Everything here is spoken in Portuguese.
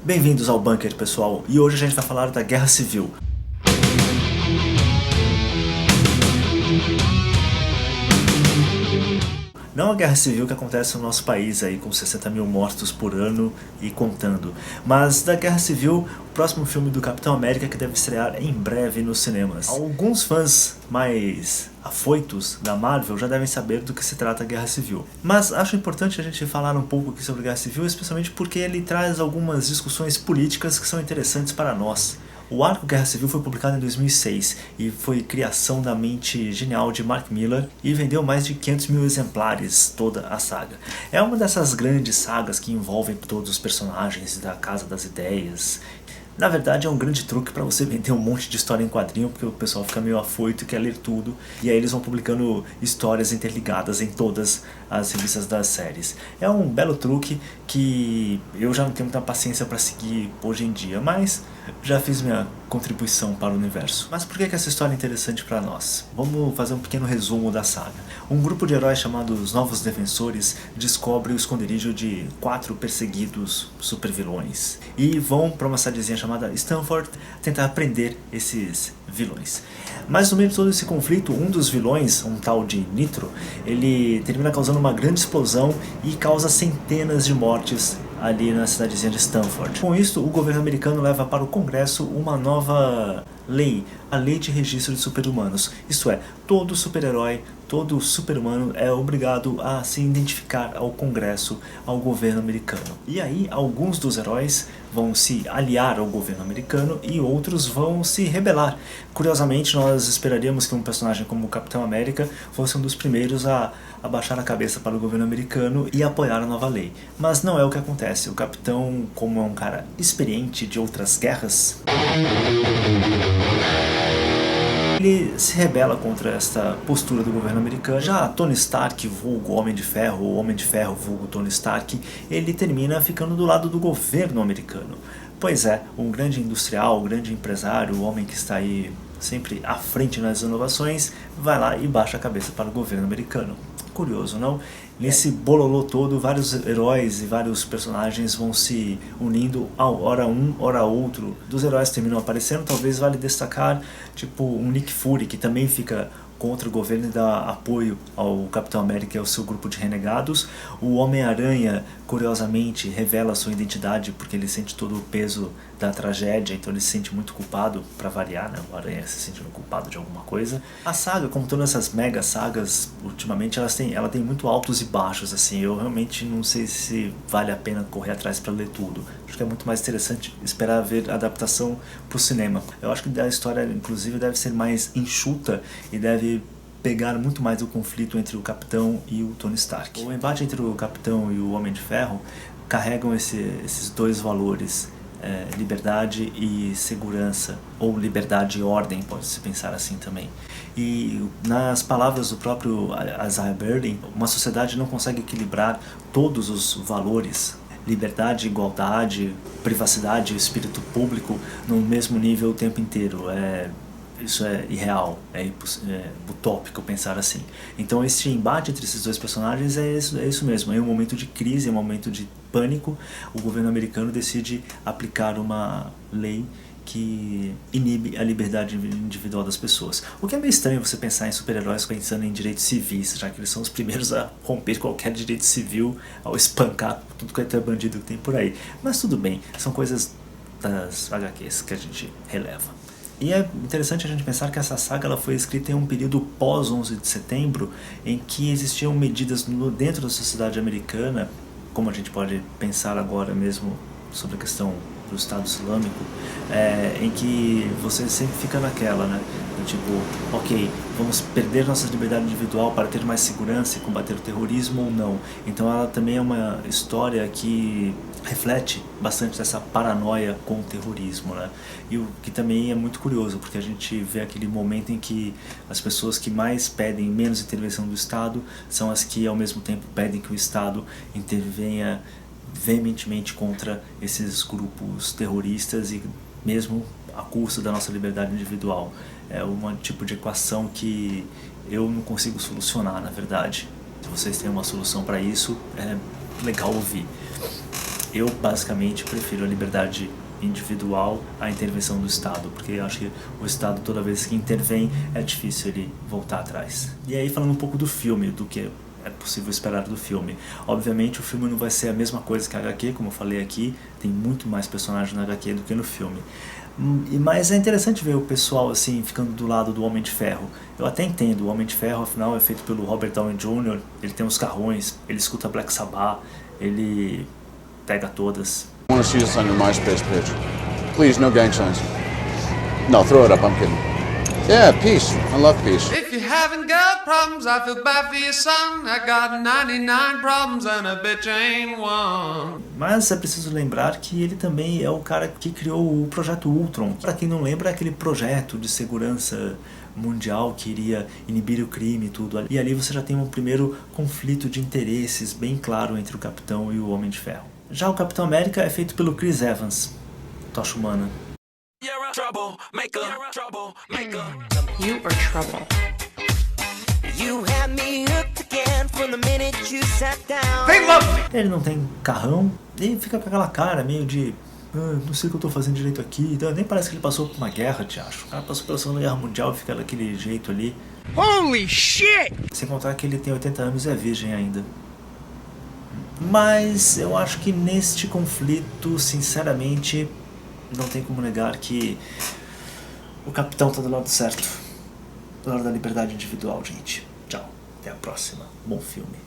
Bem-vindos ao Bunker, pessoal, e hoje a gente vai falar da Guerra Civil. Não a guerra civil que acontece no nosso país aí com 60 mil mortos por ano e contando, mas da guerra civil, o próximo filme do Capitão América que deve estrear em breve nos cinemas. Alguns fãs mais afoitos da Marvel já devem saber do que se trata a Guerra Civil. Mas acho importante a gente falar um pouco aqui sobre a Guerra Civil, especialmente porque ele traz algumas discussões políticas que são interessantes para nós. O arco Guerra Civil foi publicado em 2006 e foi criação da mente genial de Mark Millar e vendeu mais de 500 mil exemplares toda a saga. É uma dessas grandes sagas que envolvem todos os personagens da Casa das Ideias. Na verdade é um grande truque para você vender um monte de história em quadrinho, porque o pessoal fica meio afoito e quer ler tudo, e aí eles vão publicando histórias interligadas em todas as revistas das séries. É um belo truque que eu já não tenho muita paciência para seguir hoje em dia, mas já fiz minha contribuição para o universo. Mas por que essa história é interessante para nós? Vamos fazer um pequeno resumo da saga. Um grupo de heróis chamados Novos Defensores descobre o esconderijo de 4 perseguidos supervilões e vão para uma cidadezinha chamada Stanford tentar prender esses vilões. Mas no meio de todo esse conflito, um dos vilões, um tal de Nitro, ele termina causando uma grande explosão e causa centenas de mortes ali na cidadezinha de Stanford. Com isso, o governo americano leva para o Congresso uma nova lei, a Lei de Registro de Super-Humanos. Isto é, todo super-herói, todo super-humano é obrigado a se identificar ao Congresso, ao governo americano. E aí, alguns dos heróis vão se aliar ao governo americano e outros vão se rebelar. Curiosamente, nós esperaríamos que um personagem como o Capitão América fosse um dos primeiros a abaixar a cabeça para o governo americano e apoiar a nova lei. Mas não é o que acontece. O Capitão, como é um cara experiente de outras guerras, ele se rebela contra esta postura do governo americano. Já Tony Stark, vulgo Homem de Ferro, ou Homem de Ferro, vulgo Tony Stark, ele termina ficando do lado do governo americano. Pois é, um grande industrial, um grande empresário, o homem que está aí sempre à frente nas inovações, vai lá e baixa a cabeça para o governo americano. Curioso, não? Nesse bololô todo, vários heróis e vários personagens vão se unindo, hora um, hora outro. Dos heróis terminam aparecendo, talvez vale destacar, tipo um Nick Fury, que também fica contra o governo e dá apoio ao Capitão América e ao seu grupo de renegados. O Homem-Aranha, curiosamente, revela sua identidade porque ele sente todo o peso da tragédia, então ele se sente muito culpado, para variar, né? O Aranha se sentindo culpado de alguma coisa. A saga, como todas essas mega sagas, ultimamente ela tem muito altos e baixos, assim. Eu realmente não sei se vale a pena correr atrás para ler tudo. Acho que é muito mais interessante esperar ver a adaptação para o cinema. Eu acho que a história, inclusive, deve ser mais enxuta e deve pegar muito mais o conflito entre o Capitão e o Tony Stark. O embate entre o Capitão e o Homem de Ferro carregam esses dois valores, liberdade e segurança, ou liberdade e ordem, pode-se pensar assim também. E nas palavras do próprio Isaiah Berlin, uma sociedade não consegue equilibrar todos os valores, liberdade, igualdade, privacidade e espírito público no mesmo nível o tempo inteiro. Isso é irreal, é utópico pensar assim. Então esse embate entre esses dois personagens é isso mesmo, é um momento de crise, é um momento de pânico. O governo americano decide aplicar uma lei que inibe a liberdade individual das pessoas. O que é meio estranho você pensar em super-heróis pensando em direitos civis, já que eles são os primeiros a romper qualquer direito civil, ao espancar tudo quanto é bandido que tem por aí. Mas tudo bem, são coisas das HQs que a gente releva. E é interessante a gente pensar que essa saga ela foi escrita em um período pós 11 de setembro, em que existiam medidas dentro da sociedade americana, como a gente pode pensar agora mesmo sobre a questão do Estado Islâmico, em que você sempre fica naquela, né? Tipo, ok, vamos perder nossa liberdade individual para ter mais segurança e combater o terrorismo ou não. Então ela também é uma história que reflete bastante dessa paranoia com o terrorismo, né? E o que também é muito curioso, porque a gente vê aquele momento em que as pessoas que mais pedem menos intervenção do Estado são as que ao mesmo tempo pedem que o Estado intervenha veementemente contra esses grupos terroristas e mesmo a custo da nossa liberdade individual. É um tipo de equação que eu não consigo solucionar, na verdade. Se vocês têm uma solução para isso, é legal ouvir. Eu basicamente prefiro a liberdade individual à intervenção do Estado, porque eu acho que o Estado, toda vez que intervém, é difícil ele voltar atrás. E aí, falando um pouco do filme, do que é possível esperar do filme. Obviamente o filme não vai ser a mesma coisa que a HQ, como eu falei aqui, tem muito mais personagens na HQ do que no filme. Mas é interessante ver o pessoal assim ficando do lado do Homem de Ferro. Eu até entendo, o Homem de Ferro afinal é feito pelo Robert Downey Jr., ele tem os carrões, ele escuta Black Sabbath, ele pega todas. I want to see this on your MySpace page. Please, no gang signs. No, throw it up, I'm kidding. Yeah, peace. I love peace. If you haven't got problems, I feel bad for your son. I got 99 problems and a bitch ain't one. Mas é preciso lembrar que ele também é o cara que criou o Projeto Ultron. Para quem não lembra, é aquele projeto de segurança mundial que iria inibir o crime e tudo. E ali você já tem um primeiro conflito de interesses bem claro entre o Capitão e o Homem de Ferro. Já o Capitão América é feito pelo Chris Evans, Tocha Humana. You are trouble. You had me hooked again from the minute you sat down. They love me! Ele não tem carrão e fica com aquela cara meio de não sei o que eu tô fazendo direito aqui. Então, nem parece que ele passou por uma guerra, te acho. O cara passou pela Segunda Guerra Mundial e fica daquele jeito ali. Holy shit! Sem contar que ele tem 80 anos e é virgem ainda. Mas eu acho que neste conflito, sinceramente, não tem como negar que o Capitão tá do lado certo. Do lado da liberdade individual, gente. Tchau. Até a próxima. Bom filme.